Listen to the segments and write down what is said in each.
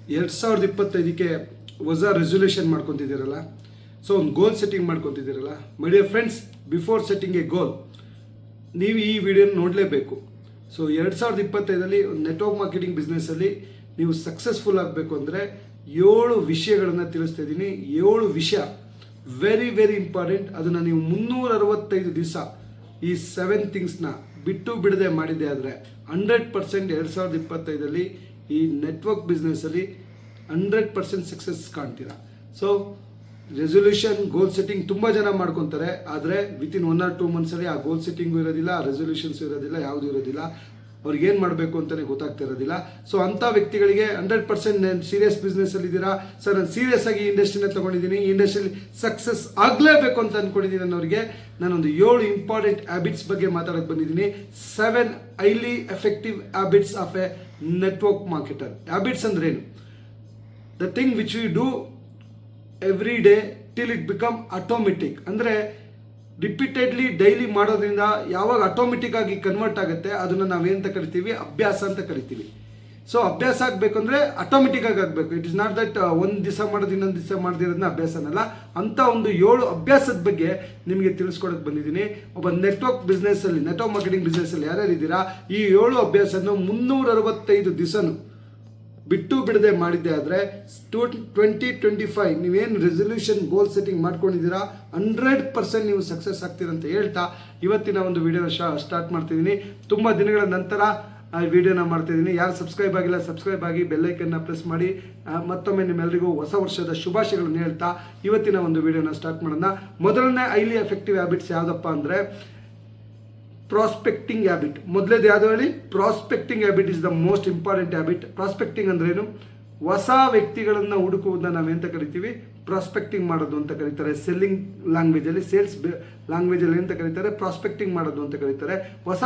2025ಕ್ಕೆ ಹೊಸ ರೆಸೊಲ್ಯೂಷನ್ ಮಾಡ್ಕೊತಿದ್ದೀರಲ್ಲ, ಸೊ ಒಂದು ಗೋಲ್ ಸೆಟ್ಟಿಂಗ್ ಮಾಡ್ಕೊತಿದ್ದೀರಲ್ಲ my dear friends, before setting a goal ನೀವು ಈ ವಿಡಿಯೋನ ನೋಡಲೇಬೇಕು. ಸೊ 2025ರಲ್ಲಿ ನೆಟ್ವರ್ಕ್ ಮಾರ್ಕೆಟಿಂಗ್ ಬಿಸ್ನೆಸ್ಸಲ್ಲಿ ನೀವು ಸಕ್ಸಸ್ಫುಲ್ ಆಗಬೇಕು ಅಂದರೆ 7 ವಿಷಯಗಳನ್ನು ತಿಳಿಸ್ತಾ ಇದ್ದೀನಿ. 7 ವಿಷಯ ವೆರಿ ವೆರಿ ಇಂಪಾರ್ಟೆಂಟ್. ಅದನ್ನು ನೀವು 365 ದಿವಸ ಈ 7 ಥಿಂಗ್ಸ್ನ ಬಿಟ್ಟು ಬಿಡದೆ ಮಾಡಿದೆ ಆದರೆ 100% 2025ರಲ್ಲಿ ಈ ನೆಟ್ವರ್ಕ್ ಬಿಸ್ನೆಸ್ಸಲ್ಲಿ 100% ಸಕ್ಸಸ್ ಕಾಣ್ತೀರಾ. ಸೊ ರೆಸೊಲ್ಯೂಷನ್ ಗೋಲ್ ಸೆಟ್ಟಿಂಗ್ ತುಂಬ ಜನ ಮಾಡ್ಕೊತಾರೆ, ಆದರೆ ವಿತಿನ್ 1 or 2 ಮಂತ್ಸಲ್ಲಿ ಆ ಗೋಲ್ ಸೆಟ್ಟಿಂಗು ಇರೋದಿಲ್ಲ, ಆ ರೆಸೊಲ್ಯೂಷನ್ಸ್ ಇರೋದಿಲ್ಲ, ಯಾವುದೂ ಇರೋದಿಲ್ಲ. ಅವ್ರಿಗೆ ಏನು ಮಾಡಬೇಕು ಅಂತಲೇ ಗೊತ್ತಾಗ್ತಾ ಇರೋದಿಲ್ಲ. ಸೊ ಅಂಥ ವ್ಯಕ್ತಿಗಳಿಗೆ 100% ನಾನು ಸೀರಿಯಸ್ ಬಿಸ್ನೆಸ್ಸಲ್ಲಿ ಇದ್ದೀರಾ ಸರ್, ನಾನು ಸೀರಿಯಸ್ ಆಗಿ ಇಂಡಸ್ಟ್ರಿನ ತೊಗೊಂಡಿದ್ದೀನಿ, ಈ ಇಂಡಸ್ಟ್ರಿಯಲ್ಲಿ ಸಕ್ಸಸ್ ಆಗಲೇಬೇಕು ಅಂತ ಅಂದ್ಕೊಂಡಿದ್ದೀನಿ ಅನ್ನೋರಿಗೆ ನಾನೊಂದು 7 ಇಂಪಾರ್ಟೆಂಟ್ ಹ್ಯಾಬಿಟ್ಸ್ ಬಗ್ಗೆ ಮಾತಾಡೋಕ್ಕೆ ಬಂದಿದ್ದೀನಿ. 7 highly effective habits of a network marketer. Habits ಅಂದ್ರೇನು? The thing which we do every day till it become automatic. ಅಂದರೆ ರಿಪೀಟೆಡ್ಲಿ ಡೈಲಿ ಮಾಡೋದ್ರಿಂದ ಯಾವಾಗ ಆಟೋಮೆಟಿಕ್ ಆಗಿ ಕನ್ವರ್ಟ್ ಆಗುತ್ತೆ ಅದನ್ನು ನಾವೇನಂತ ಕರಿತೀವಿ? ಅಭ್ಯಾಸ ಅಂತ ಕರಿತೀವಿ. ಸೊ ಅಭ್ಯಾಸ ಆಗಬೇಕಂದ್ರೆ ಆಟೋಮೆಟಿಕ್ ಆಗಿ ಆಗಬೇಕು. ಇಟ್ ಇಸ್ ನಾಟ್ ದಟ್ ಒಂದು ದಿವಸ ಮಾಡೋದು ಇನ್ನೊಂದು ದಿವಸ ಮಾಡದಿರೋದನ್ನ ಅಭ್ಯಾಸನಲ್ಲ. ಅಂಥ ಒಂದು 7 ಅಭ್ಯಾಸದ ಬಗ್ಗೆ ನಿಮಗೆ ತಿಳಿಸ್ಕೊಡಕ್ಕೆ ಬಂದಿದ್ದೀನಿ. ಒಬ್ಬ ನೆಟ್ವರ್ಕ್ ಬಿಸ್ನೆಸ್ಸಲ್ಲಿ, ನೆಟ್ವರ್ಕ್ ಮಾರ್ಕೆಟಿಂಗ್ ಬಿಸ್ನೆಸ್ಸಲ್ಲಿ ಯಾರ್ಯಾರು ಇದ್ದೀರಾ, ಈ 7 ಅಭ್ಯಾಸನ 365 ದಿವಸನೂ ಬಿಟ್ಟು ಬಿಡದೆ ಮಾಡಿದ್ದೆ ಆದರೆ 2025 ನೀವೇನು ರೆಸೊಲ್ಯೂಷನ್ ಗೋಲ್ ಸೆಟ್ಟಿಂಗ್ ಮಾಡ್ಕೊಂಡಿದ್ದೀರಾ 100% ನೀವು ಸಕ್ಸಸ್ ಆಗ್ತೀರಂತ ಹೇಳ್ತಾ ಇವತ್ತಿನ ಒಂದು ವಿಡಿಯೋನ ಸ್ಟಾರ್ಟ್ ಮಾಡ್ತಿದ್ದೀನಿ. ತುಂಬ ದಿನಗಳ ನಂತರ ವಿಡಿಯೋನ ಮಾಡ್ತಿದ್ದೀನಿ. ಯಾರು ಸಬ್ಸ್ಕ್ರೈಬ್ ಆಗಿಲ್ಲ ಸಬ್ಸ್ಕ್ರೈಬ್ ಆಗಿ ಬೆಲ್ಲೈಕನ್ನ ಪ್ರೆಸ್ ಮಾಡಿ. ಮತ್ತೊಮ್ಮೆ ನಿಮ್ಮೆಲ್ಲರಿಗೂ ಹೊಸ ವರ್ಷದ ಶುಭಾಶಯಗಳನ್ನು ಹೇಳ್ತಾ ಇವತ್ತಿನ ಒಂದು ವಿಡಿಯೋನ ಸ್ಟಾರ್ಟ್ ಮಾಡೋಣ. ಮೊದಲನೇ ಹೈಲಿ ಎಫೆಕ್ಟಿವ್ ಹ್ಯಾಬಿಟ್ಸ್ ಯಾವುದಪ್ಪ ಅಂದರೆ ಪ್ರಾಸ್ಪೆಕ್ಟಿಂಗ್ ಹ್ಯಾಬಿಟ್. ಮೊದಲೇದು ಯಾವುದು ಹೇಳಿ? Prospecting habit is the most important habit. Prospecting ಅಂದ್ರೇನು? ಹೊಸ ವ್ಯಕ್ತಿಗಳನ್ನು ಹುಡುಕುವುದನ್ನು ನಾವೆಂತ ಕರಿತೀವಿ? ಪ್ರಾಸ್ಪೆಕ್ಟಿಂಗ್ ಮಾಡೋದು ಅಂತ ಕರೀತಾರೆ. ಸೆಲ್ಲಿಂಗ್ ಲ್ಯಾಂಗ್ವೇಜಲ್ಲಿ, ಸೇಲ್ಸ್ ಲ್ಯಾಂಗ್ವೇಜಲ್ಲಿ ಅಂತ ಕರೀತಾರೆ, ಪ್ರಾಸ್ಪೆಕ್ಟಿಂಗ್ ಮಾಡೋದು ಅಂತ ಕರೀತಾರೆ. ಹೊಸ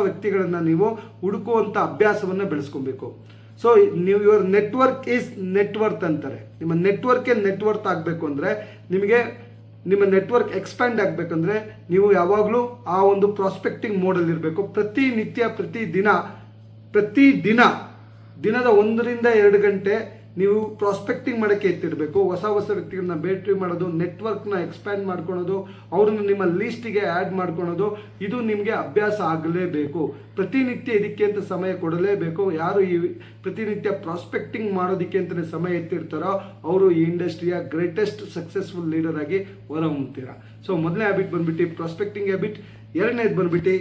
ವ್ಯಕ್ತಿಗಳನ್ನು ನೀವು ಹುಡುಕುವಂಥ ಅಭ್ಯಾಸವನ್ನು ಬೆಳೆಸ್ಕೊಬೇಕು. ಸೊ ನೀವು ಯುವರ್ ನೆಟ್ವರ್ಕ್ ಈಸ್ ನೆಟ್ವರ್ತ್ ಅಂತಾರೆ. ನಿಮ್ಮ ನೆಟ್ವರ್ಕೇ ನೆಟ್ವರ್ತ್ ಆಗಬೇಕು ಅಂದರೆ ನಿಮಗೆ ನಿಮ್ಮ ನೆಟ್ವರ್ಕ್ ಎಕ್ಸ್ಪ್ಯಾಂಡ್ ಆಗಬೇಕಂದ್ರೆ ನೀವು ಯಾವಾಗಲೂ ಆ ಒಂದು ಪ್ರಾಸ್ಪೆಕ್ಟಿಂಗ್ ಮೋಡಲ್ಲಿ ಇರಬೇಕು. ಪ್ರತಿದಿನ ದಿನದ 1 ರಿಂದ 2 ಗಂಟೆ ನೀವು ಪ್ರಾಸ್ಪೆಕ್ಟಿಂಗ್ ಮಾಡೋಕ್ಕೆ ಎತ್ತಿರಬೇಕು. ಹೊಸ ವ್ಯಕ್ತಿಗಳನ್ನ ಭೇಟಿ ಮಾಡೋದು, ನೆಟ್ವರ್ಕ್ನ ಎಕ್ಸ್ಪ್ಯಾಂಡ್ ಮಾಡ್ಕೊಳೋದು, ಅವ್ರನ್ನ ನಿಮ್ಮ ಲೀಸ್ಟಿಗೆ ಆ್ಯಡ್ ಮಾಡ್ಕೊಳೋದು, ಇದು ನಿಮಗೆ ಅಭ್ಯಾಸ ಆಗಲೇಬೇಕು. ಪ್ರತಿನಿತ್ಯ ಇದಕ್ಕೆ ಅಂತ ಸಮಯ ಕೊಡಲೇಬೇಕು. ಯಾರು ಈ ಪ್ರತಿನಿತ್ಯ ಪ್ರಾಸ್ಪೆಕ್ಟಿಂಗ್ ಮಾಡೋದಕ್ಕೆ ಅಂತಲೇ ಸಮಯ ಎತ್ತಿರ್ತಾರೋ ಅವರು ಈ ಇಂಡಸ್ಟ್ರಿಯ ಗ್ರೇಟೆಸ್ಟ್ ಸಕ್ಸಸ್ಫುಲ್ ಲೀಡರ್ ಆಗಿ ಹೊರಹೊಮ್ಮುತ್ತೀರ. ಸೊ ಮೊದಲನೇ ಹ್ಯಾಬಿಟ್ ಬಂದ್ಬಿಟ್ಟು ಪ್ರಾಸ್ಪೆಕ್ಟಿಂಗ್ ಹ್ಯಾಬಿಟ್. ಎರಡನೇದು ಬಂದ್ಬಿಟ್ಟು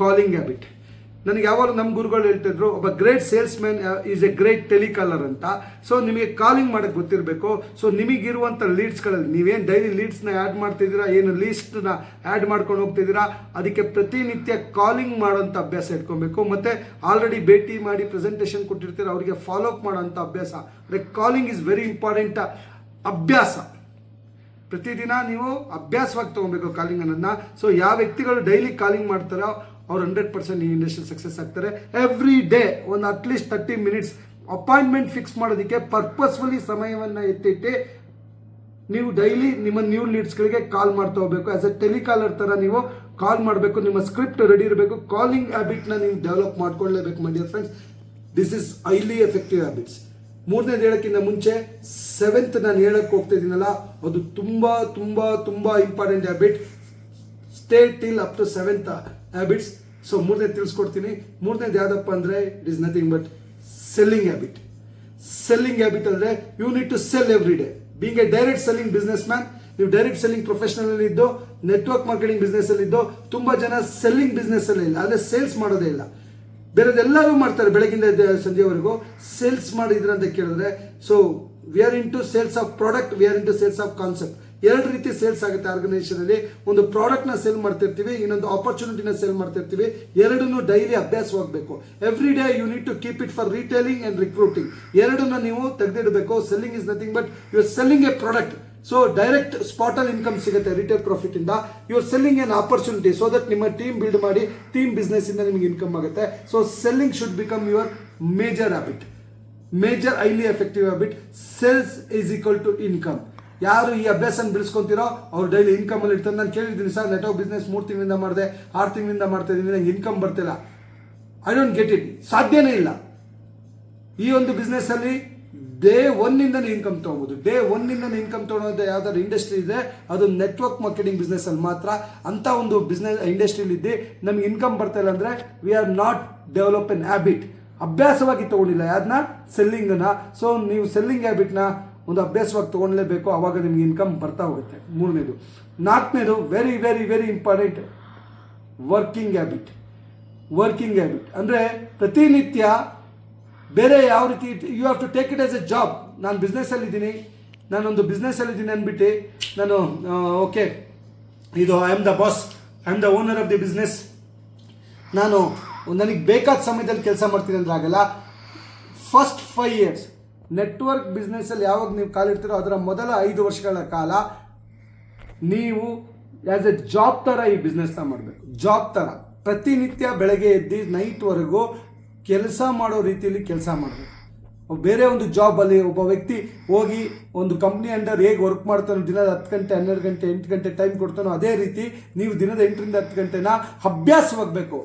ಕಾಲಿಂಗ್ ಹ್ಯಾಬಿಟ್. ನನಗೆ ಯಾವಾಗ ನಮ್ಮ ಗುರುಗಳು ಹೇಳ್ತಿದ್ರು ಒಬ್ಬ great sales man is A great telecaller ಅಂತ. ಸೊ ನಿಮಗೆ ಕಾಲಿಂಗ್ ಮಾಡೋಕ್ಕೆ ಗೊತ್ತಿರಬೇಕು. ಸೊ ನಿಮಗಿರುವಂಥ ಲೀಡ್ಸ್ಗಳಲ್ಲಿ ನೀವೇನು ಡೈಲಿ ಲೀಡ್ಸ್ನ ಆ್ಯಡ್ ಮಾಡ್ತಿದ್ದೀರಾ, ಏನು ಲೀಸ್ಟ್ನ ಆ್ಯಡ್ ಮಾಡ್ಕೊಂಡು ಹೋಗ್ತಿದ್ದೀರಾ, ಅದಕ್ಕೆ ಪ್ರತಿನಿತ್ಯ ಕಾಲಿಂಗ್ ಮಾಡೋಂಥ ಅಭ್ಯಾಸ ಇಟ್ಕೊಬೇಕು. ಮತ್ತು ಆಲ್ರೆಡಿ ಭೇಟಿ ಮಾಡಿ ಪ್ರೆಸೆಂಟೇಷನ್ ಕೊಟ್ಟಿರ್ತೀರ ಅವರಿಗೆ ಫಾಲೋ ಅಪ್ ಮಾಡೋಂಥ ಅಭ್ಯಾಸ. ಅಂದರೆ ಕಾಲಿಂಗ್ ಈಸ್ ವೆರಿ ಇಂಪಾರ್ಟೆಂಟ್ ಅಭ್ಯಾಸ. ಪ್ರತಿದಿನ ನೀವು ಅಭ್ಯಾಸವಾಗಿ ತೊಗೊಬೇಕು ಕಾಲಿಂಗ್ ಅನ್ನೋದನ್ನ. ಸೊ ಯಾವ ವ್ಯಕ್ತಿಗಳು ಡೈಲಿ ಕಾಲಿಂಗ್ ಮಾಡ್ತಾರೋ ಅವ್ರು 100% ಈ ಇಂಡಸ್ಟ್ರಿ ಸಕ್ಸಸ್ ಆಗ್ತಾರೆ. ಎವ್ರಿ ಡೇ ಒಂದು ಅಟ್ಲೀಸ್ಟ್ 30 ಮಿನಿಟ್ಸ್ ಅಪಾಯಿಂಟ್ಮೆಂಟ್ ಫಿಕ್ಸ್ ಮಾಡೋದಕ್ಕೆ ಪರ್ಪಸ್ಫುಲಿ ಸಮಯವನ್ನು ಎತ್ತಿಟ್ಟು ನೀವು ಡೈಲಿ ನಿಮ್ಮ ನ್ಯೂ ಲೀಡ್ಸ್ಗಳಿಗೆ ಕಾಲ್ ಮಾಡ್ತಾ ಹೋಗಬೇಕು. ಆಸ್ ಎ ಟೆಲಿಕಾಲರ್ ಥರ ನೀವು ಕಾಲ್ ಮಾಡಬೇಕು. ನಿಮ್ಮ ಸ್ಕ್ರಿಪ್ಟ್ ರೆಡಿ ಇರಬೇಕು. ಕಾಲಿಂಗ್ ಹ್ಯಾಬಿಟ್ನ ನೀವು ಡೆವಲಪ್ ಮಾಡ್ಕೊಳ್ಳೇಬೇಕು my dear friends. This is highly effective habits. ಮೂರನೇದು ಹೇಳೋಕ್ಕಿಂತ ಮುಂಚೆ 7th ನಾನು ಹೇಳಕ್ಕೆ ಹೋಗ್ತಾ ಇದ್ದೀನಲ್ಲ, ಅದು ತುಂಬ ತುಂಬ ತುಂಬ important habit. Stay till up to 7th habits. So ಮೂರನೇ ತಿಳಿಸ್ಕೊಡ್ತೀನಿ. ಮೂರನೇದು ಯಾವುದಪ್ಪ ಅಂದರೆ it is nothing but selling habit. Selling habit ಅಂದರೆ you need to sell every day. Being a direct selling businessman, ನೀವು ಡೈರೆಕ್ಟ್ ಸೆಲ್ಲಿಂಗ್ ಪ್ರೊಫೆಷನಲ್ ಇದ್ದು network marketing ಬಿಸ್ನೆಸ್ಸಲ್ಲಿದ್ದು ತುಂಬ ಜನ ಸೆಲ್ಲಿಂಗ್ ಬಿಸ್ನೆಸ್ಸಲ್ಲೇ ಇಲ್ಲ, ಅಂದರೆ ಸೇಲ್ಸ್ ಮಾಡೋದೇ ಇಲ್ಲ. ಬೇರೆದೆಲ್ಲರೂ ಮಾಡ್ತಾರೆ ಬೆಳಗಿಂದ ಸಂಜೆವರೆಗೂ. ಸೇಲ್ಸ್ ಮಾಡಿದ್ರೆ ಅಂತ ಕೇಳಿದ್ರೆ, so we are into sales of product, we are into sales of concept. 2 ರೀತಿ ಸೇಲ್ಸ್ ಆಗುತ್ತೆ ಆರ್ಗನೈಸೇಷನಲ್ಲಿ. ಒಂದು ಪ್ರಾಡಕ್ಟ್ನ ಸೇಲ್ ಮಾಡ್ತಿರ್ತೀವಿ, ಇನ್ನೊಂದು ಆಪರ್ಚುನಿಟಿನ ಸೇಲ್ ಮಾಡ್ತಿರ್ತೀವಿ. ಎರಡನ್ನೂ ಡೈಲಿ ಅಭ್ಯಾಸವಾಗಬೇಕು. Every day you need to keep it for retailing and recruiting. ಎರಡನ್ನ ನೀವು ತೆಗೆದಿಡಬೇಕು. Selling is nothing but you are selling a product. So direct ಸ್ಪಾಟಲ್ಲಿ ಇನ್ಕಮ್ ಸಿಗುತ್ತೆ ರಿಟೇಲ್ ಪ್ರಾಫಿಟಿಂದ. You are selling an opportunity so that ನಿಮ್ಮ team build ಮಾಡಿ team ಬಿಸ್ನೆಸ್ಸಿಂದ ನಿಮಗೆ ಇನ್ಕಮ್ ಆಗುತ್ತೆ. So selling should become your major habit, major highly effective habit. Sales is equal to income. ಯಾರು ಈ ಅಭ್ಯಾಸನ ಬೆಳೆಸ್ಕೊಂತೀರೋ ಅವ್ರು ಡೈಲಿ ಇನ್ಕಮಲ್ಲಿ ಇರ್ತಾರೆ. ನಾನು ಕೇಳಿದ್ದೀನಿ ಸರ್, ನೆಟ್ವರ್ಕ್ ಬಿಸ್ನೆಸ್ 3 ತಿಂಗಳಿಂದ ಮಾಡಿದೆ, 6 ತಿಂಗಳಿಂದ ಮಾಡ್ತಾ ಇದ್ದೀನಿ, ನಂಗೆ ಇನ್ಕಮ್ ಬರ್ತಿಲ್ಲ. I don't get it. ಸಾಧ್ಯನೇ ಇಲ್ಲ. ಈ ಒಂದು ಬಿಸ್ನೆಸ್ಸಲ್ಲಿ ಡೇ ಒನ್ನಿಂದನೇ ಇನ್ಕಮ್ ತೊಗೋಬೋದು. ಡೇ ಒನ್ನಿಂದನೇ ಇನ್ಕಮ್ ತೊಗೊಳೋದು ಯಾವ್ದಾದ್ರು ಇಂಡಸ್ಟ್ರಿ ಇದೆ ಅದು ನೆಟ್ವರ್ಕ್ ಮಾರ್ಕೆಟಿಂಗ್ ಬಿಸ್ನೆಸ್ಸಲ್ಲಿ ಮಾತ್ರ. ಅಂಥ ಒಂದು ಬಿಸ್ನೆಸ್ ಇಂಡಸ್ಟ್ರಿಲಿದ್ದು ನಮ್ಗೆ ಇನ್ಕಮ್ ಬರ್ತಾ ಇಲ್ಲ ಅಂದರೆ we are not develop an habit. ಅಭ್ಯಾಸವಾಗಿ ತೊಗೊಂಡಿಲ್ಲ ಯಾರನ್ನ, ಸೆಲ್ಲಿಂಗನ್ನ. ಸೊ ನೀವು ಸೆಲ್ಲಿಂಗ್ ಹ್ಯಾಬಿಟ್ನ ಒಂದು ಅಭ್ಯಾಸವಾಗಿ ತೊಗೊಳ್ಳೇಬೇಕು, ಆವಾಗ ನಿಮ್ಗೆ ಇನ್ಕಮ್ ಬರ್ತಾ ಹೋಗುತ್ತೆ. ಮೂರನೇದು. ನಾಲ್ಕನೇದು very very very important, working habit. Working habit ಅಂದರೆ ಪ್ರತಿನಿತ್ಯ ಬೇರೆ ಯಾವ ರೀತಿ you have to take it as a job. ನಾನು ಬಿಸ್ನೆಸ್ಸಲ್ಲಿದ್ದೀನಿ, ನಾನೊಂದು ಬಿಸ್ನೆಸ್ಸಲ್ಲಿದ್ದೀನಿ ಅಂದ್ಬಿಟ್ಟು ನಾನು ಓಕೆ ಇದು I am the boss, I am the owner of the business, ನಾನು ನನಗೆ ಬೇಕಾದ ಸಮಯದಲ್ಲಿ ಕೆಲಸ ಮಾಡ್ತೀನಿ ಅಂದ್ರೆ ಆಗಲ್ಲ. ಫಸ್ಟ್ 5 years ನೆಟ್ವರ್ಕ್ ಬಿಸ್ನೆಸ್ಸಲ್ಲಿ ಯಾವಾಗ ನೀವು ಕಾಲಿಡ್ತೀರೋ ಅದರ ಮೊದಲ 5 ವರ್ಷಗಳ ಕಾಲ ನೀವು ಆ್ಯಸ್ ಎ ಜಾಬ್ ಥರ ಈ ಬಿಸ್ನೆಸ್ನ ಮಾಡಬೇಕು. ಜಾಬ್ ಥರ ಪ್ರತಿನಿತ್ಯ ಬೆಳಗ್ಗೆ ಎದ್ದು ನೈಟ್ವರೆಗೂ ಕೆಲಸ ಮಾಡೋ ರೀತಿಯಲ್ಲಿ ಕೆಲಸ ಮಾಡಬೇಕು. ಬೇರೆ ಒಂದು ಜಾಬಲ್ಲಿ ಒಬ್ಬ ವ್ಯಕ್ತಿ ಹೋಗಿ ಒಂದು ಕಂಪ್ನಿ ಅಂಡರ್ ಹೇಗೆ ವರ್ಕ್ ಮಾಡ್ತಾನೋ, ದಿನದ 10 ಗಂಟೆ 12 ಗಂಟೆ 8 ಗಂಟೆ ಟೈಮ್ ಕೊಡ್ತಾನೋ, ಅದೇ ರೀತಿ ನೀವು ದಿನದ 8 ರಿಂದ 10 ಗಂಟೆನ ಅಭ್ಯಾಸವಾಗಬೇಕು.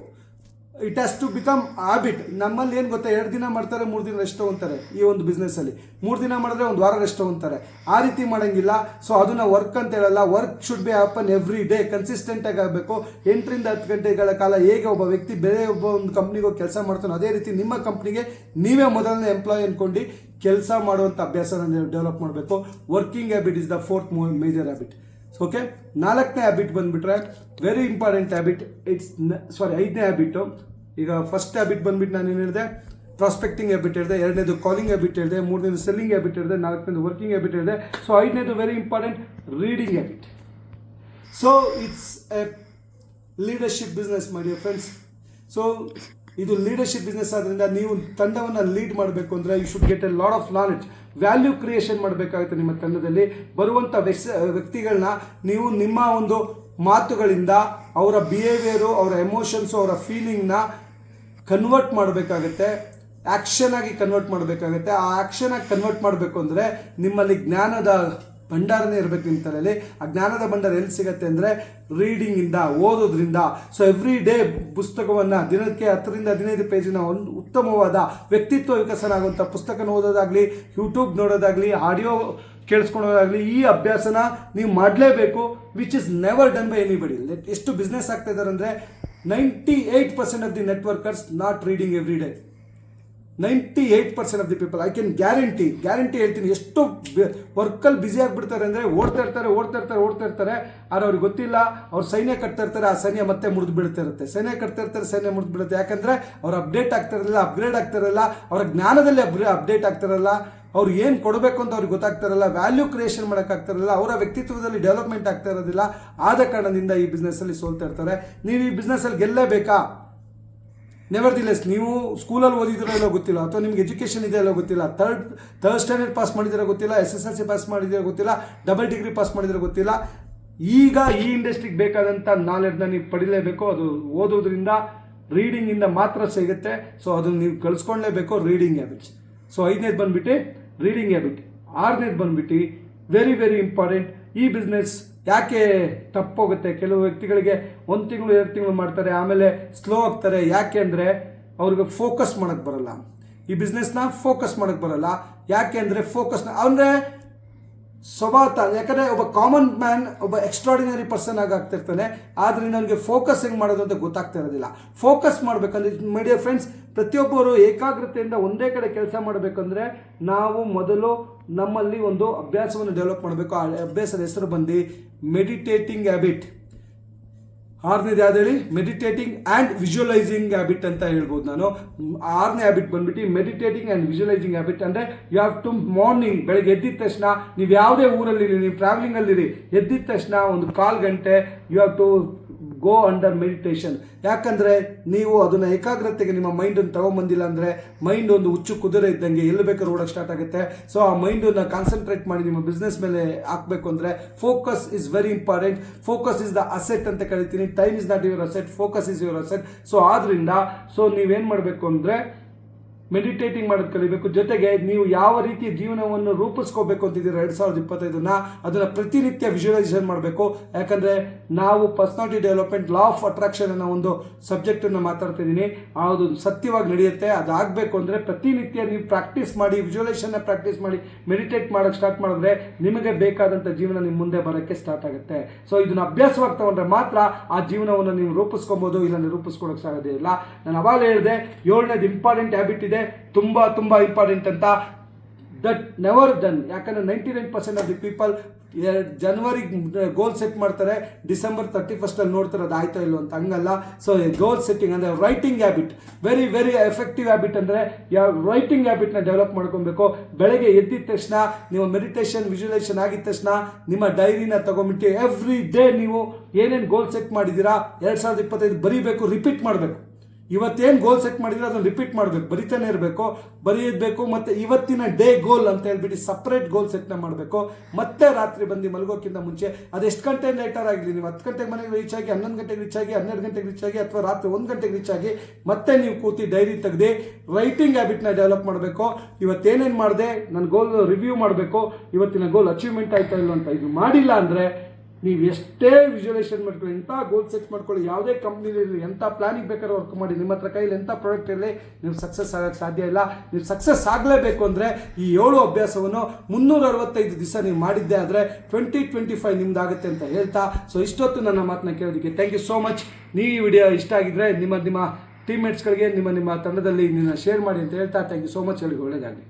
It has to become habit. ನಮ್ಮಲ್ಲಿ ಏನು ಗೊತ್ತಾ, 2 ದಿನ ಮಾಡ್ತಾರೆ 3 ದಿನ ರೆಸ್ಟ್ ತಗೊಂತಾರೆ. ಈ ಒಂದು ಬಿಸ್ನೆಸ್ಸಲ್ಲಿ 3 ದಿನ ಮಾಡಿದ್ರೆ 1 ವಾರ ರೆಸ್ಟ್ ತಗೊಂತಾರೆ. ಆ ರೀತಿ ಮಾಡೋಂಗಿಲ್ಲ. ಸೊ ಅದನ್ನು ವರ್ಕ್ ಅಂತ ಹೇಳಲ್ಲ. Work should be happen every day, ಕನ್ಸಿಸ್ಟೆಂಟಾಗಿ ಆಗಬೇಕು. 8 ರಿಂದ 10 ಗಂಟೆಗಳ ಕಾಲ ಹೇಗೆ ಒಬ್ಬ ವ್ಯಕ್ತಿ ಬೇರೆ ಒಬ್ಬ ಒಂದು ಕಂಪ್ನಿಗೆ ಕೆಲಸ ಮಾಡ್ತಾನೋ ಅದೇ ರೀತಿ ನಿಮ್ಮ ಕಂಪ್ನಿಗೆ ನೀವೇ ಮೊದಲನೇ ಎಂಪ್ಲಾಯ್ ಅಂದ್ಕೊಂಡು ಕೆಲಸ ಮಾಡುವಂಥ ಅಭ್ಯಾಸನ ಡೆವಲಪ್ ಮಾಡಬೇಕು. Working habit is the 4th major habit. Okay, 4ನೇ ಹ್ಯಾಬಿಟ್ ಬಂದುಬಿಟ್ರೆ ವೆರಿ ಇಂಪಾರ್ಟೆಂಟ್ ಹ್ಯಾಬಿಟ್. 5ನೇ ಹ್ಯಾಬಿಟು. ಈಗ ಫಸ್ಟ್ ಹ್ಯಾಬಿಟ್ ಬಂದ್ಬಿಟ್ಟು ನಾನು ಏನು ಹೇಳಿದೆ, ಪ್ರಾಸ್ಪೆಕ್ಟಿಂಗ್ ಹ್ಯಾಬಿಟ್ ಹೇಳಿದೆ. 2ನೇದು ಕಾಲಿಂಗ್ ಹ್ಯಾಬಿಟ್ ಹೇಳಿದೆ. 3ನೇದು ಸೆಲ್ಲಿಂಗ್ ಹ್ಯಾಬಿಟ್ ಹೇಳಿದೆ. 4ನೇದು ವರ್ಕಿಂಗ್ ಹ್ಯಾಬಿಟ್ ಹೇಳಿದೆ. ಸೊ 5ನೇದು very important, reading habit. So it's a leadership business my dear friends. So ಇದು ಲೀಡರ್ಶಿಪ್ ಬಿಸ್ನೆಸ್ ಆದ್ದರಿಂದ ನೀವು ತಂಡವನ್ನು ಲೀಡ್ ಮಾಡಬೇಕು ಅಂದರೆ you should get a lot of knowledge. Value creation ಮಾಡಬೇಕಾಗುತ್ತೆ. ನಿಮ್ಮ ತಂಡದಲ್ಲಿ ಬರುವಂಥ ವ್ಯಕ್ತಿಗಳನ್ನ ನೀವು ನಿಮ್ಮ ಒಂದು ಮಾತುಗಳಿಂದ ಅವರ ಬಿಹೇವಿಯರು, ಅವರ ಎಮೋಷನ್ಸು, ಅವರ ಫೀಲಿಂಗ್ನ ಕನ್ವರ್ಟ್ ಮಾಡಬೇಕಾಗತ್ತೆ, ಆ್ಯಕ್ಷನ್ ಆಗಿ ಕನ್ವರ್ಟ್ ಮಾಡಬೇಕಾಗತ್ತೆ. ಆ ಆ್ಯಕ್ಷನ್ ಆಗಿ ಕನ್ವರ್ಟ್ ಮಾಡಬೇಕು ಅಂದರೆ ನಿಮ್ಮಲ್ಲಿ ಜ್ಞಾನದ ಭಂಡಾರನೇ ಇರಬೇಕು ನಿಮ್ಮ ತಲೆಯಲ್ಲಿ. ಆ ಜ್ಞಾನದ ಭಂಡಾರ ಎಲ್ಲಿ ಸಿಗುತ್ತೆ ಅಂದರೆ ರೀಡಿಂಗಿಂದ, ಓದೋದ್ರಿಂದ. ಸೊ ಎವ್ರಿ ಡೇ ಪುಸ್ತಕವನ್ನು ದಿನಕ್ಕೆ 10 ರಿಂದ 15 ಪೇಜಿನ ಒಂದು ಉತ್ತಮವಾದ ವ್ಯಕ್ತಿತ್ವ ವಿಕಸನ ಆಗುವಂಥ ಪುಸ್ತಕನ ಓದೋದಾಗಲಿ, ಯೂಟ್ಯೂಬ್ ನೋಡೋದಾಗಲಿ, ಆಡಿಯೋ ಕೇಳಿಸ್ಕೊಳ್ಳೋದಾಗಲಿ, ಈ ಅಭ್ಯಾಸನ ನೀವು ಮಾಡಲೇಬೇಕು. Which is never done by anybody. ಎಷ್ಟು ಬಿಸ್ನೆಸ್ ಆಗ್ತಾ ಇದ್ದಾರೆ ಅಂದರೆ 98% of the networkers not reading every day. 98% of the people, I can guarantee ಹೇಳ್ತೀನಿ. ಎಷ್ಟು ವರ್ಕಲ್ಲಿ ಬ್ಯುಸಿ ಆಗಿಬಿಡ್ತಾರೆ ಅಂದರೆ ಓಡ್ತಾ ಇರ್ತಾರೆ. ಆದರೆ ಅವ್ರಿಗೆ ಗೊತ್ತಿಲ್ಲ, ಅವ್ರು ಸೈನ್ಯ ಕಟ್ತಾ ಇರ್ತಾರೆ, ಆ ಸೈನ್ಯ ಮತ್ತೆ ಮುರಿದು ಬೀಳ್ತಾ ಇರುತ್ತೆ. ಸೈನ್ಯ ಮುರಿದು ಬೀಳುತ್ತೆ. ಯಾಕಂದರೆ ಅವ್ರು ಅಪ್ಡೇಟ್ ಆಗ್ತಿರಲ್ಲ, ಅಪ್ಗ್ರೇಡ್ ಆಗ್ತಿರಲ್ಲ, ಅವರ ಜ್ಞಾನದಲ್ಲಿ ಅಪ್ಡೇಟ್ ಆಗ್ತಿರಲ್ಲ, ಅವ್ರು ಏನು ಕೊಡಬೇಕು ಅಂತ ಅವ್ರಿಗೆ ಗೊತ್ತಾಗ್ತಿರಲ್ಲ, ವ್ಯಾಲ್ಯೂ ಕ್ರಿಯೇಷನ್ ಮಾಡೋಕ್ಕಾಗ್ತಿರಲ್ಲ, ಅವರ ವ್ಯಕ್ತಿತ್ವದಲ್ಲಿ ಡೆವಲಪ್ಮೆಂಟ್ ಆಗ್ತಾ ಇರೋದಿಲ್ಲ. ಆದ ಕಾರಣದಿಂದ ಈ ಬಿಸ್ನೆಸ್ಸಲ್ಲಿ ಸೋಲ್ತಾ ಇರ್ತಾರೆ. ನೀವು ಈ ಬಿಸ್ನೆಸ್ಸಲ್ಲಿ ಗೆಲ್ಲೇಬೇಕಾ? Nevertheless. ನೀವು ಸ್ಕೂಲಲ್ಲಿ ಓದಿದಿರೋ ಎಲ್ಲೋ ಗೊತ್ತಿಲ್ಲ, ಅಥವಾ ನಿಮ್ಗೆ ಎಜುಕೇಷನ್ ಇದೆ ಎಲ್ಲೋ ಗೊತ್ತಿಲ್ಲ, ಥರ್ಡ್ ಸ್ಟ್ಯಾಂಡರ್ಡ್ ಪಾಸ್ ಮಾಡಿದಿರೋ ಗೊತ್ತಿಲ್ಲ, SSLC ಪಾಸ್ ಮಾಡಿದಿರೋ ಗೊತ್ತಿಲ್ಲ, ಡಬಲ್ ಡಿಗ್ರಿ ಪಾಸ್ ಮಾಡಿದಿರೋ ಗೊತ್ತಿಲ್ಲ. ಈಗ ಈ ಇಂಡಸ್ಟ್ರಿಗೆ ಬೇಕಾದಂಥ ನಾಲೆಡ್ನ ನೀವು ಪಡಿಲೇಬೇಕು. ಅದು ಓದೋದ್ರಿಂದ, ರೀಡಿಂಗಿಂದ ಮಾತ್ರ ಸಿಗುತ್ತೆ. ಸೊ ಅದನ್ನು ನೀವು ಕಲಿಸ್ಕೊಳ್ಳೇಬೇಕು, ರೀಡಿಂಗ್ ಹ್ಯಾಬಿಟ್ಸ್. ಸೊ 5ನೇದು ಬಂದುಬಿಟ್ಟು ರೀಡಿಂಗ್ ಹ್ಯಾಬಿಟ್. 6ನೇದು ಬಂದುಬಿಟ್ಟು ವೆರಿ ವೆರಿ ಇಂಪಾರ್ಟೆಂಟ್. ಈ ಬಿಸ್ನೆಸ್ ಯಾಕೆ ತಪ್ಪೋಗುತ್ತೆ? ಕೆಲವು ವ್ಯಕ್ತಿಗಳಿಗೆ 1 ತಿಂಗಳು 2 ತಿಂಗಳು ಮಾಡ್ತಾರೆ, ಆಮೇಲೆ ಸ್ಲೋ ಆಗ್ತಾರೆ. ಯಾಕೆ ಅಂದರೆ ಅವ್ರಿಗೆ ಫೋಕಸ್ ಮಾಡೋಕ್ಕೆ ಬರಲ್ಲ. ಈ ಬಿಸ್ನೆಸ್ನ ಫೋಕಸ್ ಮಾಡೋಕ್ಕೆ ಬರಲ್ಲ. ಯಾಕೆ ಅಂದರೆ ಅಂದರೆ ಸ್ವಭಾವ. ಯಾಕಂದರೆ ಒಬ್ಬ ಕಾಮನ್ ಮ್ಯಾನ್ ಒಬ್ಬ ಎಕ್ಸ್ಟ್ರಾಡಿನರಿ ಪರ್ಸನ್ ಆಗ್ತಿರ್ತಾನೆ. ಆದ್ದರಿಂದ ಅವನಿಗೆ ಫೋಕಸ್ ಹೆಂಗೆ ಮಾಡೋದು ಅಂತ ಗೊತ್ತಾಗ್ತಾ ಇರೋದಿಲ್ಲ. ಫೋಕಸ್ ಮಾಡಬೇಕಂದ್ರೆ ಮೈ ಡಿಯರ್ ಫ್ರೆಂಡ್ಸ್, ಪ್ರತಿಯೊಬ್ಬರು ಏಕಾಗ್ರತೆಯಿಂದ ಒಂದೇ ಕಡೆ ಕೆಲಸ ಮಾಡಬೇಕಂದ್ರೆ ನಾವು ಮೊದಲು ನಮ್ಮಲ್ಲಿ ಒಂದು ಅಭ್ಯಾಸವನ್ನು ಡೆವಲಪ್ ಮಾಡಬೇಕು. ಆ ಅಭ್ಯಾಸದ ಹೆಸರು ಬಂದು ಮೆಡಿಟೇಟಿಂಗ್ ಹ್ಯಾಬಿಟ್. 6ನೇದು ಯಾವ್ದು ಹೇಳಿ? ಮೆಡಿಟೇಟಿಂಗ್ ಆ್ಯಂಡ್ ವಿಜುವಲೈಸಿಂಗ್ ಹ್ಯಾಬಿಟ್ ಅಂತ ಹೇಳ್ಬೋದು ನಾನು. 6ನೇ ಹ್ಯಾಬಿಟ್ ಬಂದ್ಬಿಟ್ಟು ಮೆಡಿಟೇಟಿಂಗ್ ಆ್ಯಂಡ್ ವಿಜುವಲೈಸಿಂಗ್ ಹ್ಯಾಬಿಟ್. ಅಂದರೆ ಯು ಹ್ಯಾವ್ ಟು ಮಾರ್ನಿಂಗ್, ಬೆಳಗ್ಗೆ ಎದ್ದಿದ ತಕ್ಷಣ, ನೀವು ಯಾವುದೇ ಊರಲ್ಲಿರಿ, ನೀವು ಟ್ರಾವೆಲಿಂಗಲ್ಲಿರಿ, ಎದ್ದಿದ ತಕ್ಷಣ ಒಂದು 1/4 ಗಂಟೆ you have to go under meditation. ಯಾಕಂದರೆ ನೀವು ಅದನ್ನು ಏಕಾಗ್ರತೆಗೆ ನಿಮ್ಮ ಮೈಂಡನ್ನು ತೊಗೊಂಬಂದಿಲ್ಲ ಅಂದರೆ ಮೈಂಡ್ ಒಂದು ಹುಚ್ಚು ಕುದುರೆ ಇದ್ದಂಗೆ ಎಲ್ಲಿ ಬೇಕಾದ್ರೂ ಓಡೋಕ್ಕೆ ಸ್ಟಾರ್ಟ್ ಆಗುತ್ತೆ. ಸೊ ಆ ಮೈಂಡನ್ನು ಕಾನ್ಸಂಟ್ರೇಟ್ ಮಾಡಿ ನಿಮ್ಮ ಬಿಸ್ನೆಸ್ ಮೇಲೆ ಹಾಕಬೇಕು ಅಂದರೆ focus is very important. Focus is the asset ಅಂತ ಕರಿತೀನಿ. Time is not your asset, focus is your asset. So ಆದ್ದರಿಂದ ನೀವೇನು ಮಾಡಬೇಕು ಅಂದರೆ ಮೆಡಿಟೇಟಿಂಗ್ ಮಾಡೋದು ಕಲಿಬೇಕು. ಜೊತೆಗೆ ನೀವು ಯಾವ ರೀತಿ ಜೀವನವನ್ನು ರೂಪಿಸ್ಕೋಬೇಕು ಅಂತಿದ್ದೀರ 2025 ಅದನ್ನು ಪ್ರತಿನಿತ್ಯ ವಿಜುವಲೈಸೇಷನ್ ಮಾಡಬೇಕು. ಯಾಕಂದರೆ ನಾವು personality development, law of attraction ಅನ್ನೋ ಒಂದು ಸಬ್ಜೆಕ್ಟನ್ನು ಮಾತಾಡ್ತಿದ್ದೀನಿ. ಅದು ಸತ್ಯವಾಗಿ ನಡೆಯುತ್ತೆ. ಅದಾಗಬೇಕು ಅಂದರೆ ಪ್ರತಿನಿತ್ಯ ನೀವು ಪ್ರಾಕ್ಟೀಸ್ ಮಾಡಿ, ವಿಜುವಲೈಸೇಷನ್ನ ಪ್ರಾಕ್ಟೀಸ್ ಮಾಡಿ, ಮೆಡಿಟೇಟ್ ಮಾಡೋಕ್ಕೆ ಸ್ಟಾರ್ಟ್ ಮಾಡಿದ್ರೆ ನಿಮಗೆ ಬೇಕಾದಂಥ ಜೀವನ ನಿಮ್ಮ ಮುಂದೆ ಬರೋಕ್ಕೆ ಸ್ಟಾರ್ಟ್ ಆಗುತ್ತೆ. ಸೊ ಇದನ್ನು ಅಭ್ಯಾಸವಾಗಿ ತಗೊಂಡ್ರೆ ಮಾತ್ರ ಆ ಜೀವನವನ್ನು ನೀವು ರೂಪಿಸ್ಕೊಬೋದು, ಇಲ್ಲ ರೂಪಿಸ್ಕೊಳಕ್ಕೆ ಸಾಧ್ಯ ಇಲ್ಲ. ನಾನು ಅವಾಗ ಹೇಳಿದೆ 7ನೇದು ಇಂಪಾರ್ಟೆಂಟ್ ಹ್ಯಾಬಿಟ್ ಇದೆ, ತುಂಬ ಇಂಪಾರ್ಟೆಂಟ್ ಅಂತ. That never done. ಯಾಕಂದರೆ 99% of the people January goal set ಮಾಡ್ತಾರೆ, ಡಿಸೆಂಬರ್ 31 ನೋಡ್ತಾರೆ ಅದು ಆಯ್ತಾ ಇಲ್ಲೋ ಅಂತ. ಹಂಗಲ್ಲ. ಸೊ ಗೋಲ್ ಸೆಟ್ಟಿಂಗ್ ಅಂದರೆ writing habit very very effective habit. ಅಂದರೆ ರೈಟಿಂಗ್ ಹ್ಯಾಬಿಟ್ನ ಡೆವಲಪ್ ಮಾಡ್ಕೊಬೇಕು. ಬೆಳಗ್ಗೆ ಎದ್ದಿದ ತಕ್ಷಣ ನೀವು ಮೆಡಿಟೇಷನ್ ವಿಜುವಲೈಸೇಷನ್ ಆಗಿದ ತಕ್ಷಣ ನಿಮ್ಮ ಡೈರಿನ ತಗೊಂಬಿಟ್ಟು ಎವ್ರಿ ಡೇ ನೀವು ಏನೇನು ಗೋಲ್ ಸೆಟ್ ಮಾಡಿದ್ದೀರಾ 2025 ಬರೀಬೇಕು, ರಿಪೀಟ್ ಮಾಡಬೇಕು. ಇವತ್ತೇನು ಗೋಲ್ ಸೆಟ್ ಮಾಡಿದ್ರೆ ಅದನ್ನು ರಿಪೀಟ್ ಮಾಡಬೇಕು, ಬರಿತಾನೆ ಇರಬೇಕು, ಬರೆಯಬೇಕು. ಮತ್ತು ಇವತ್ತಿನ ಡೇ ಗೋಲ್ ಅಂತ ಹೇಳ್ಬಿಟ್ಟು ಸಪ್ರೇಟ್ ಗೋಲ್ ಸೆಟ್ನ ಮಾಡಬೇಕು. ಮತ್ತೆ ರಾತ್ರಿ ಬಂದು ಮಲಗೋಕ್ಕಿಂತ ಮುಂಚೆ ಅದು ಎಷ್ಟು ಗಂಟೆ ಲೇಟರ್ ಆಗಲಿ, ನೀವು 10 ಗಂಟೆಗೆ ಮನೆಗೆ ರೀಚ್ ಆಗಿ, 11 ಗಂಟೆಗೆ ರೀಚ್ ಆಗಿ, 12 ಗಂಟೆಗೆ ರೀಚ್ ಆಗಿ, ಅಥವಾ ರಾತ್ರಿ 1 ಗಂಟೆಗೆ ರೀಚ್ ಆಗಿ ಮತ್ತೆ ನೀವು ಕೂತಿ ಡೈರಿ ತೆಗೆದು ರೈಟಿಂಗ್ ಹ್ಯಾಬಿಟ್ನ ಡೆವಲಪ್ ಮಾಡಬೇಕು. ಇವತ್ತೇನೇನು ಮಾಡಿದೆ ನನ್ನ ಗೋಲ್ ರಿವ್ಯೂ ಮಾಡಬೇಕು, ಇವತ್ತಿನ ಗೋಲ್ ಅಚೀವ್ಮೆಂಟ್ ಆಯ್ತಾ ಇಲ್ಲ ಅಂತ. ಇದು ಮಾಡಿಲ್ಲ ಅಂದರೆ ನೀವು ಎಷ್ಟೇ ವಿಜುವಲೈಸೇಷನ್ ಮಾಡ್ಕೊಳ್ಳಿ, ಎಂಥ ಗೋಲ್ ಸೆಟ್ ಮಾಡ್ಕೊಳ್ಳಿ, ಯಾವುದೇ ಕಂಪ್ನಿಲಿರಲಿ, ಎಂಥ ಪ್ಲಾನಿಗೆ ಬೇಕಾದ್ರೂ ವರ್ಕ್ ಮಾಡಿ, ನಿಮ್ಮ ಹತ್ರ ಕೈಯಲ್ಲಿ ಎಂಥ ಪ್ರಾಡಕ್ಟ್ ಇರಲಿ, ನೀವು ಸಕ್ಸಸ್ ಆಗೋಕ್ಕೆ ಸಾಧ್ಯ ಇಲ್ಲ. ನೀವು ಸಕ್ಸಸ್ ಆಗಲೇಬೇಕು ಅಂದರೆ ಈ 7 ಅಭ್ಯಾಸವನ್ನು 365 ದಿವಸ ನೀವು ಮಾಡಿದ್ದೆ ಆದರೆ 2025 ನಿಮ್ದಾಗುತ್ತೆ ಅಂತ ಹೇಳ್ತಾ, ಸೊ ಇಷ್ಟೊತ್ತು ನನ್ನ ಮಾತನ್ನ ಕೇಳೋದಕ್ಕೆ ಥ್ಯಾಂಕ್ ಯು ಸೋ ಮಚ್. ನೀವು ಈ ವಿಡಿಯೋ ಇಷ್ಟ ಆಗಿದ್ರೆ ನಿಮ್ಮ ಟೀಮ್ಮೇಟ್ಸ್ಗಳಿಗೆ, ನಿಮ್ಮ ತಂಡದಲ್ಲಿ ಶೇರ್ ಮಾಡಿ ಅಂತ ಹೇಳ್ತಾ ಥ್ಯಾಂಕ್ ಯು ಸೋ ಮಚ್. ಹೇಳಿ ಒಳ್ಳೆಯದಾಗಲಿ.